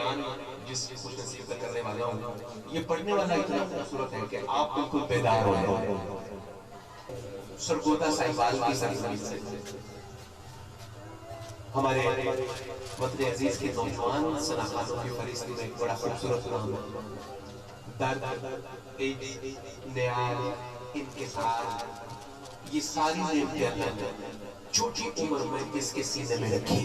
اعلان جس خوش نصیب کا کرنے والا ہوں، یہ پڑھنے والا اتنا خوبصورت ہے کہ آپ بالکل بیدار ہو جائیں۔ سرگودا سائبال کی سرزمین سے ہمارے وطن عزیز کے نوجوان صنعتکاروں کی فہرست میں ایک بڑا خوبصورت نام ہے۔ درد، عشق، نیاز، انکسار، یہ ساری نعمتیں اللہ نے چھوٹی عمر میں اس کے سینے میں رکھی۔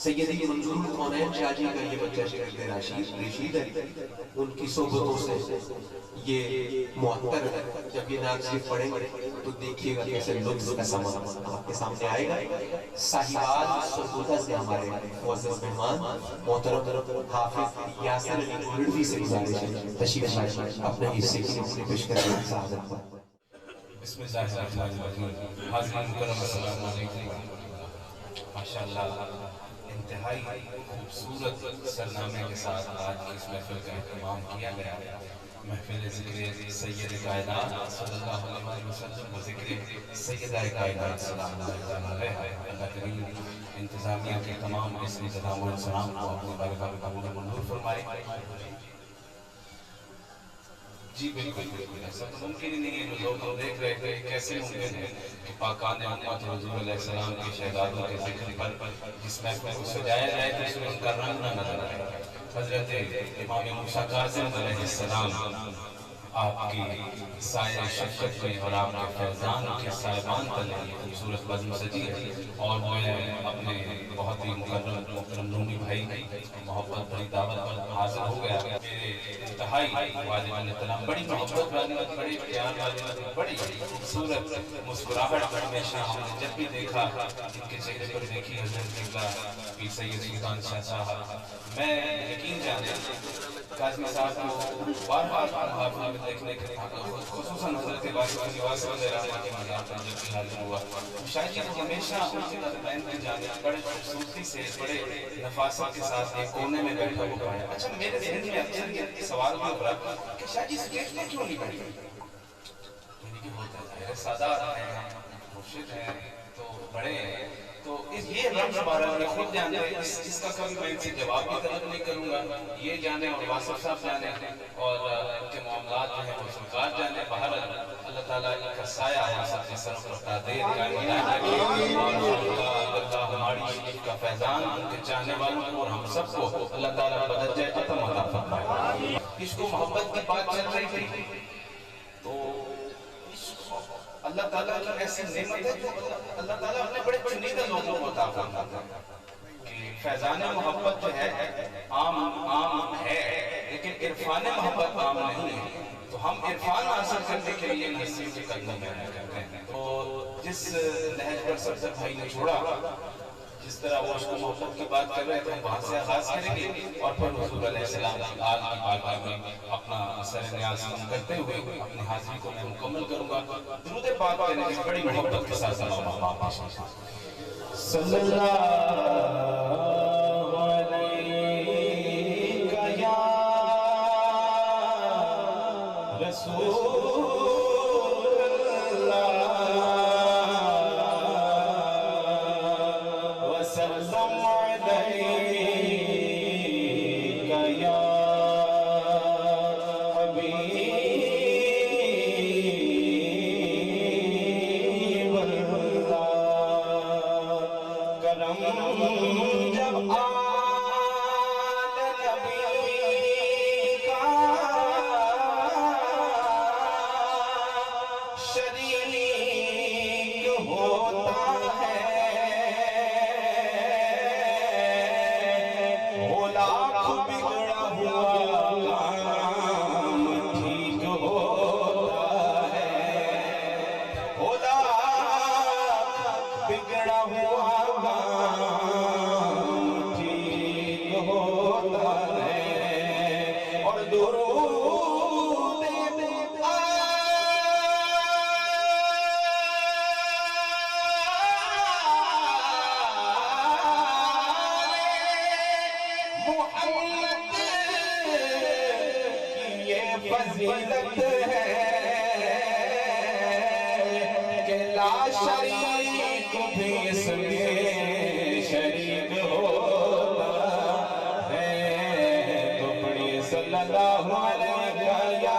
سیدی منظور الکونین شاہ جی کا یہ بچہ شریف رشید ہے، ان کی صحبتوں سے یہ معطر ہے۔ جب یہ نعت شریف پڑھیں گے تو دیکھیے گا کیسے لطف کا سما آپ کے سامنے آئے گا۔ صاحبات سرگودا سے ہمارے معزز مہمان محترم حافظ یاسر علی گولڈوی سے گزارش ہے تشریف لائیں، اپنے حصے کی نمونے پیش کریں۔ بسم اللہ الرحمن الرحیم۔ حاضرین مکرم السلام علیکم۔ ماشاءاللہ انتہائی خوبصورت سرنامے کے ساتھ آج کی اس محفل کا اہتمام کیا گیا۔ محفل ذکر سید کائنات صلی اللہ علیہ وسلم و ذکر سیدہ کائنات سلام اللہ علیہ۔ اللہ کریم انتظامیہ کے تمام اس انتظام و انسلام کو اپنی بارگاہ میں قبول و منظور فرمائے۔ جی بالکل بالکل، ایسا تو ممکن ہی نہیں ہے۔ جو لوگ ہم دیکھ رہے تھے کیسے ممکن ہے کہ پاکان امت حضور علیہ السلام کے شہدادوں کے ذکر پر جس محفل کو سجایا جائے تو اس میں ان کا رنگ نہ نظر آئے۔ حضرت امام موسیٰ کاظم علیہ السلام آپ کی سایہ شفقت میں اور آپ کے فیضان کے سائبان تلے خوبصورت بزم سجی ہے، اور میں اپنے بہت ہی محترم رومی بھائی محبت بڑی دعوت پر حاضر ہو گیا۔ میرے انتہائی والد علیہ السلام بڑی محبت والی، بڑی پیار والی، بڑی خوبصورت مسکراہٹ ہمیشہ ہم نے جب بھی دیکھا ان کے چہرے پر دیکھی حضرت قبلہ پیر سید سلطان شاہ صاحب۔ میں یقین جانے کاظمی صاحب کو بار بار محافظ میں دیکھنے کے خصوصاً حضرت نواز وغیرہ کے مزار پر جب بھی حاضر ہوا، شاید جی کو ہمیشہ ان کے نظرین میں جانے بڑے خوبصورتی سے بڑے نفاست کے ساتھ ایک کونے میں بیٹھا ہوا پایا۔ اچھا میرے ذہن میں اکثر یہ سوال بھی ابھرا کہ شاید جی اسٹیج میں کیوں نہیں بیٹھے؟ یعنی کہ ہوتا ہے سادات ہیں، مرشد ہیں تو بڑے ہیں، تو یہ رمز بارہ خود جانے، اس کا کبھی میں ان سے جواب بھی طلب نہیں کروں گا۔ یہ جانے اور واصف صاحب جانے اور ان کے معاملات جو ہیں وہ سرکار جانے۔ بہر اللہ تعالیٰ ان کا سایہ ہے سب کے سرف رفتہ دے اور ہماری شریف کا فیضان ان کے چاہنے والوں کو اور ہم سب کو اللہ تعالیٰ بدرجہ عطا عطا فرمائے۔ عشق و محبت کی بات چل رہی تھی تو اللہ تعالیٰ کی ایسی نعمت ہے جو اللہ تعالیٰ اپنے بڑے چنیدہ لوگوں کو عطا فرماتا ہے کہ فیضان محبت جو ہے عام ہے، لیکن عرفان محبت عام نہیں ہے۔ تو ہم عرفان حاصل کرنے کے لیے نصیب کے قدم میں کرتے ہیں۔ تو جس نہج پر سرزر بھائی نے چھوڑا، جس طرح وہ عشق و محبت کی بات کر رہے تھے، ہم وہاں سے آغاز کریں گے اور پھر حضور علیہ السلام کی آل کی بارگاہ میں اپنا سر نیاز کرتے ہوئے اپنی حاضری کو میں مکمل کروں گا۔ درود پاک کرنے کی بڑی محبت کے ساتھ صلی اللہ علیہ یا رسول فضیلت ہے کہ لا شریک بھی اس میں شریک ہوتا ہے۔ صلی اللہ علیہ یا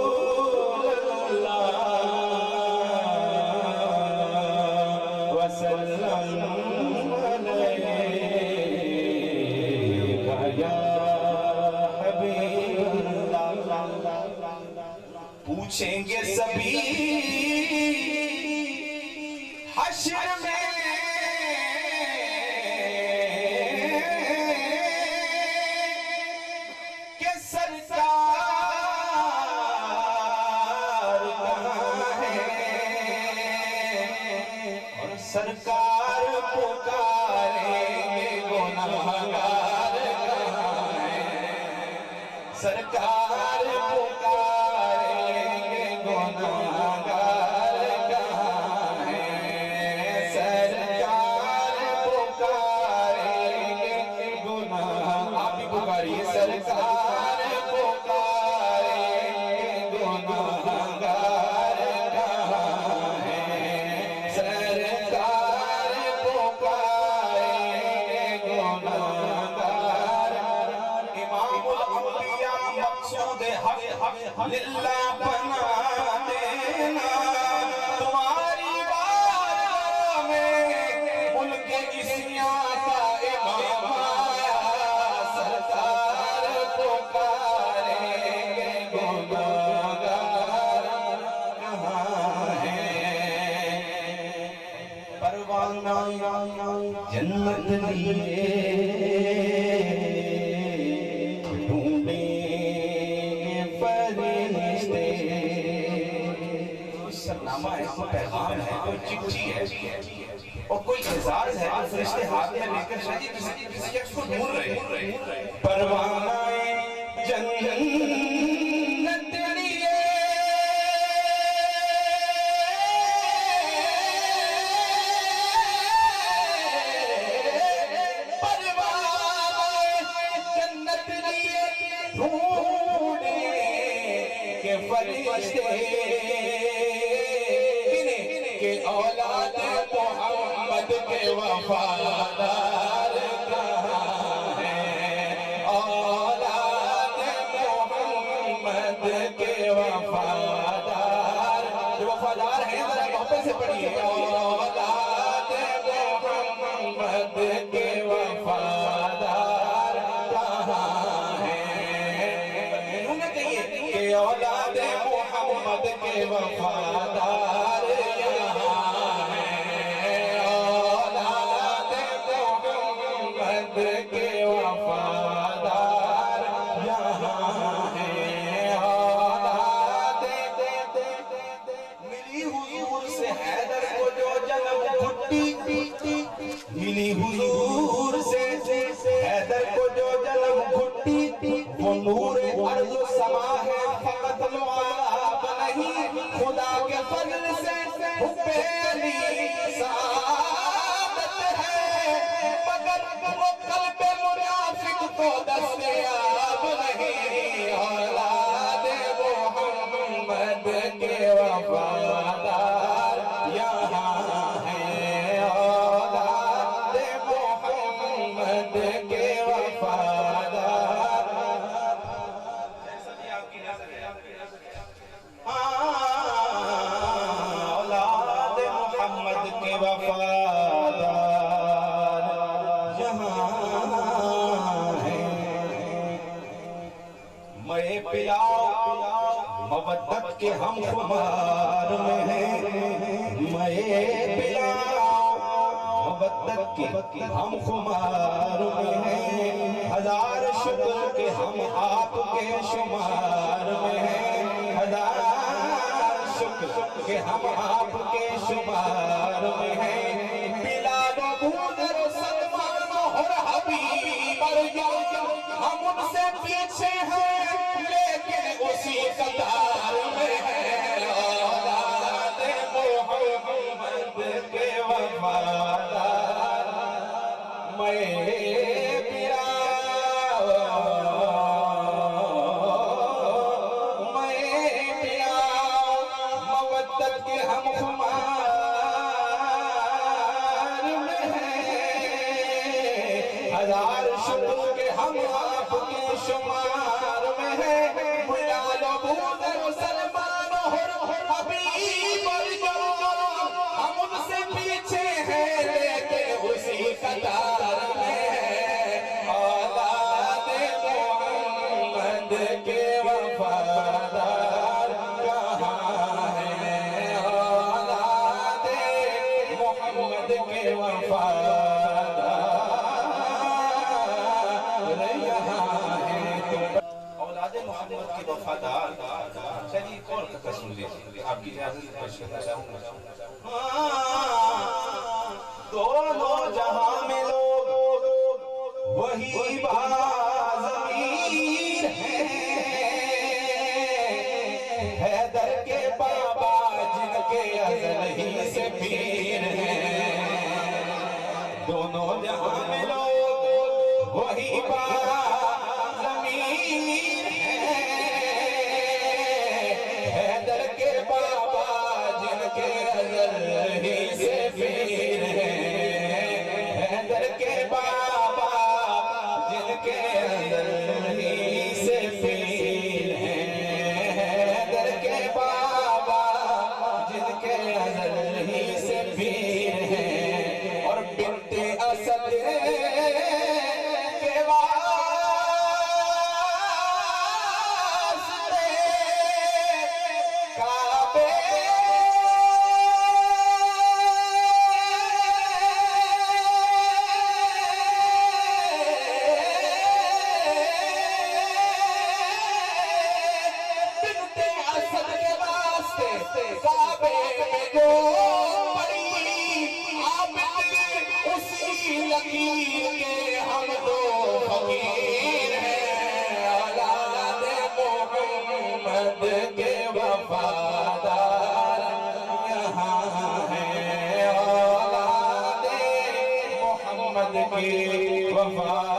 رسول اللہ وسلم علیہ یا حبیب اللہ. پوچھیں گے سبھی حشر میں کہ سرکار کہاں ہے اور سرکار پکاریں گے گناہگار کہاں ہے سرکار پکاریں گے گناہگار کہاں ہے سرکار پکاریں گے گناہ آپ بھی پکاریے سرکار پکاریں گے گناہگار کہاں ہے سرکار پکاریں گے گناہگار. امام الانبیاء مقصود حق للہ بنا دینا تمہاری بارگاہ میں ملک اسیاں کا امام آیا سرکار پکاریں گے گناہگار کہاں ہے پروانہ جنت لیے سرنامہ ہے کوئی پیغام ہے کوئی چٹھی ہے اور کوئی اعزاز ہے جو فرشتے ہاتھ میں لے کر شاید کسی شخص کو ڈھونڈ رہے پروانہ جنت لیے فرشتے کہ اولاد محمد کے وفادار کہاں ہیں اولاد محمد کے وفادار جو وفادار ہیں ذرا محبت سے پڑھیے اولاد محمد کے وفادار کہاں ہیں انہیں کہیے کہ اولاد محمد کے وفادار یہاں ہیں اولاد محمد کے وفادار یہاں ہیں اولاد ملی حضور سے حیدر کو جو جنم گھٹی ملی حضور سے حیدر کو جو جنم گھٹی وہ نور ارض و سما ہے فقط لعاب نہیں خدا کے فضل سے حبیلی سعادت ہے مگر وہ قلب منافق کو دستیاب نہیں اولاد محمد کے وفادار یہاں ہیں اولاد محمد کے وفادار اولاد محمد کے وفادار یہاں ہیں میں پلاؤ مودت کے ہم خمار میں ہیں میں پلاؤ مودت کے ہم خمار میں ہیں ہزار شکر کے ہم آپ کے شمار میں ہیں ہزار شکر کے ہم آپ کے شمار میں ہیں بلال و بودر و سلمان اور حبیب ہم ان سے پیچھے ہیں لیکن اسی قطار میں ہیں اولاد محمد کے وفادار میں مودت کے ہم خمار میں ہیں ہزار شکر کے ہم آپ کے شمار میں ہیں بلال ابوذر سلمان اور حبیب اور جو ہم ان سے پیچھے ہیں لیکن اسی قطار میں ہیں اولاد محمد کے وفادار کہاں ہیں اولاد محمد کے وفادار یہاں ہیں اولاد محمد کے وفادار چلیے ایک اور قطعہ سن لیجیے آپ کی اجازت سے پیش کرنا چاہوں گا دونوں جہاں میں لوگ وہی بازمیر ہیں حیدر کے بابا جن کے ازل ہی سے پیر ہیں دونوں جہاں میں لوگ وہی بازمیر ہیں حیدر کے بابا جن کے ازل ہی سے پیر ہیں حیدر کے بابا جن کے ازل ہی سے پیر ہیں حیدر کے بابا جن کے ازل ہی سے پیر ہیں اور بنت اسد کے واسطے کعبے کعبے میں جو پڑی عابد اسی لکیر کے ہم دو فقیر ہیں اولاد محمد کے وفادار یہاں ہیں اولاد محمد کے وفادار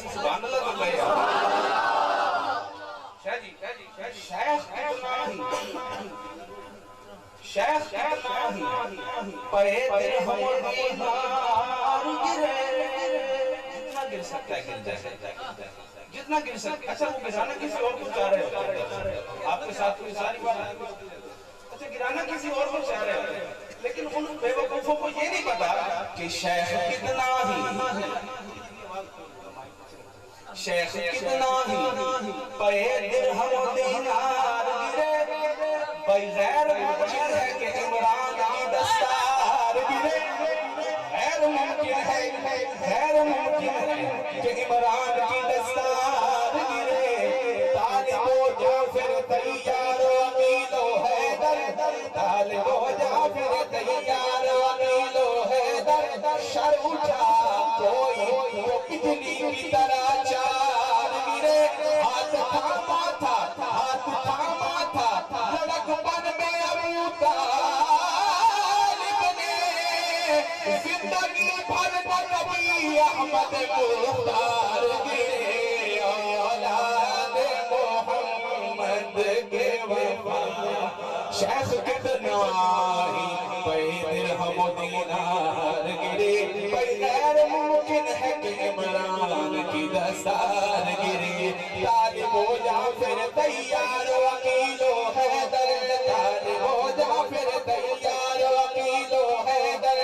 سبحان اللہ تو کہا شاہ جی شیخ کتنا ہی پے درہم و دینار گرے جتنا گر سکتا ہے گر جائے جتنا گر سکتا ہے اچھا وہ گرانا کسی اور کو چاہ رہے ہوتے آپ کے ساتھ کوئی ساری بات اچھا گرانا کسی اور کو چاہ رہے ہوتے لیکن ان بے وقوفوں کو یہ نہیں پتا کہ شیخ کتنا ہی شیخ کتنا ہی پے درہم و دینار گرے بغیر ممکن ہے کہ عمران کی دستار گرے غیر ممکن ہے کہ عمران کی دستار گرے طالب و جعفر تیار و عقیل و حیدر طالب و جعفر تیار و عقیل و حیدر شر اٹھا کوئی تو بجلی کی طرح چار گرے ہاتھ تھاما تھا لڑک بن میں ابو طالب نے زندگی بھر نبی احمد مختار گرے اولاد محمد کے وفادار شیخ کتنا ہی پے درہم و دینار گرے غیر ممکن ہے کہ عمران کی دستار گرے طالب و جعفر تیار و عقیل و حیدر طالب و جعفر تیار و عقیل و حیدر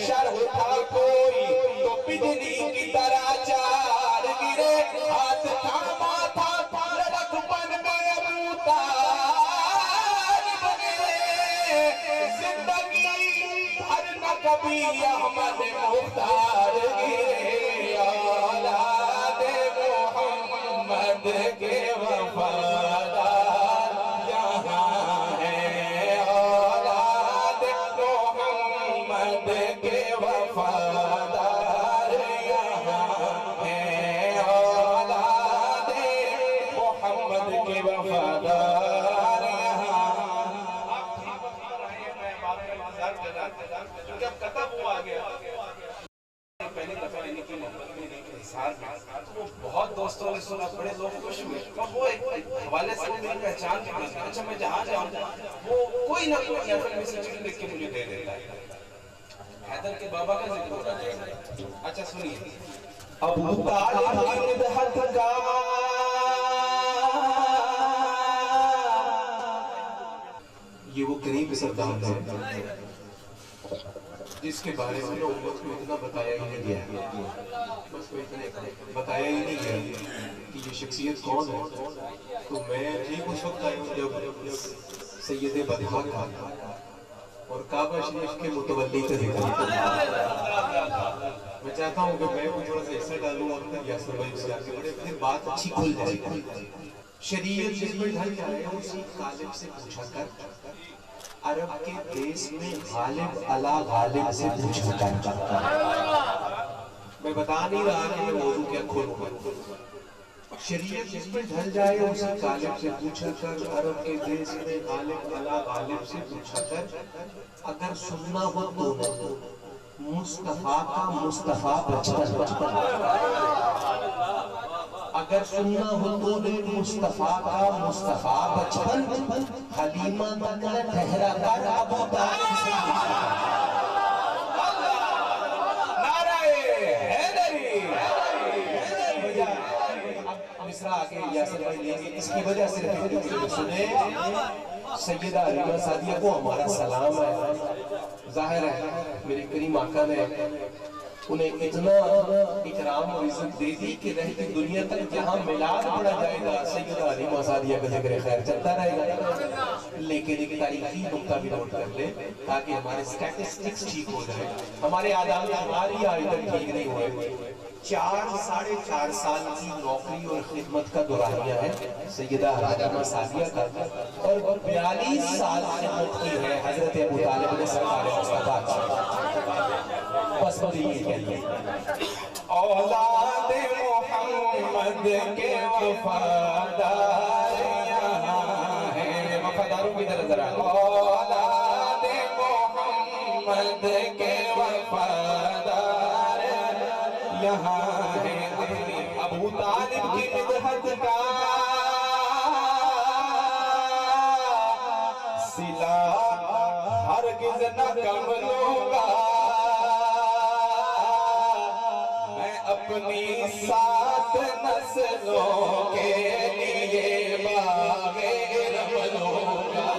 شرح تھا کوئی تو بجلی کی طرح چار گرے ہاتھ تھاما تھا لڑک بن میں ابو طالب گرے زندگی بھر نہ کبھی احمد مختار گرے اولاد محمد کے وفادار یہاں ہیں اولاد محمد کے وفادار یہاں ہیں اولاد محمد کے وفادار یہاں کیونکہ اب قطب ہوا گیا پہلے دفعہ لینے کی محمد میں نہیں کہہ انکسار میں، تو وہ بہت دوستوں نے سنا، بڑے لوگ خوش ہوئے، اور وہ ایک حوالے سے وہ میری پہچان کی بات ہے، اچھا میں جہاں جاؤں وہ کوئی نہ کوئی نفل میں سے چیز لکھ کے مجھے دے دیتا ہے۔ حیدر کے بابا کا ذکر ہو رہا ہے، اچھا سنیے، ابو طالب کی مدحت کا یہ وہ کریم سردار ہے جس کے بارے میں امت کو اتنا بتایا ہی نہیں گیا، بس وہ اتنے بتایا ہی نہیں گیا کہ یہ شخصیت کون ہے۔ تو میں ٹھیک اس وقت آئی ہوں جب سید بدحا کا اور کعبہ شریف کے متولی کا ذکر ہے۔ میں چاہتا ہوں کہ میں کو تھوڑا سا حصہ ڈالوں اور یاسر بھائی سے آگے بڑھے، پھر بات اچھی کھل جائے گی۔ شریعت جس میں ڈھل جائے اسی غالب سے پوچھا کر، عرب کے دیس میں غالب علا غالب سے پوچھا کر۔ میں بتا نہیں رہا کہ میں موضوع کیا کھولوں گا۔ شریعت جس میں ڈھل جائے اسی غالب سے پوچھا کر، عرب کے دیس میں غالب علا غالب سے پوچھا کر، اگر سننا ہو تو مصطفیٰ کا مصطفیٰ بچپن، اگر سننا ہو تو مصطفیٰ کا مصطفیٰ بچپن، حلیمہ تک ٹھہرا کر ابو طالب سے پوچھا۔ نعرہ حیدری! مصرع آگے یاسر بھائی لیں گے، اس کی وجہ صرف سنیں، سیدہ حلیمہ سعدیہ کو ہمارا سلام ہے۔ ظاہر ہے میرے کریم آقا نے انہیں اتنا اکرام و عزت دے دی کہ رہتی دنیا تک جہاں میلاد پڑھا جائے گا سیدہ حلیمہ سعدیہ کا ذکر خیر چلتا رہے گا۔ لیکن ایک تاریخی نقطہ بھی نوٹ کر لیں تاکہ ہمارے سٹیٹسٹکس ٹھیک ہو جائے، ہمارے آداب ہماری آج تک ٹھیک نہیں ہوئے۔ 4.5 سال کی نوکری اور خدمت کا دورانیہ ہے سیدہ حلیمہ سعدیہ کا، اور 42 سال خدمت کی ہے حضرت ابو طالب نے سرکار مصطفیٰ کا۔ بس مجھے یہ کہتے ہیں اولاد محمد کے وفادار یہاں ہیں، وفاداروں کی طرح ذرا، اولاد محمد کے وفادار یہاں ہیں، ابو طالب کی مدحت کا صلہ ہرگز نہ کم لوں گا، میں اپنی 7 نسلوں کے لیے باغ رم لوں گا،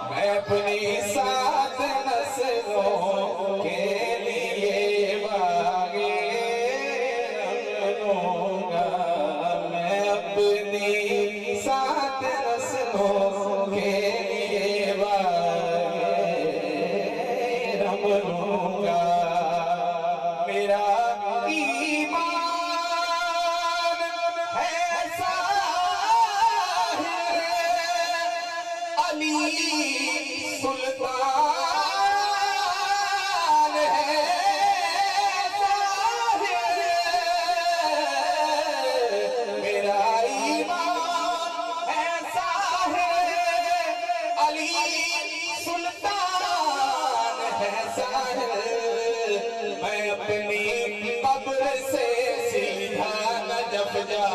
میں اپنی 7 نسلوں کے لیے باغ رم لوں گا، میں اپنی 7 نسلوں کے لیے باغ رم لوں گا۔ میرا ایمان ہے ظاہر، علی سلطان ہے ظاہر، میرا ایمان ہے ظاہر، علی سلطان ہے ظاہر، میں اپنی قبر سے سیدھا نجف جا